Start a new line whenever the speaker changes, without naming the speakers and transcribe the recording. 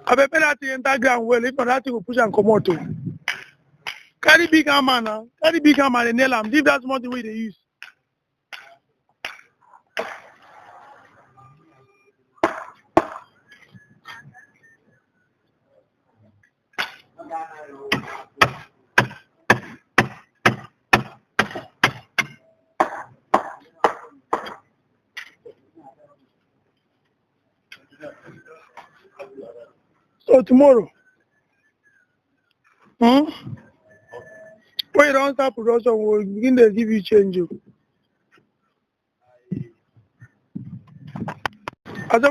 I be penalty enter ground well. If not, that thing will push and come out too. Carry big hammer now. Carry big hammer and nail am. If that's more the way they use. So tomorrow, when you don't start production, we'll begin to give you change. As I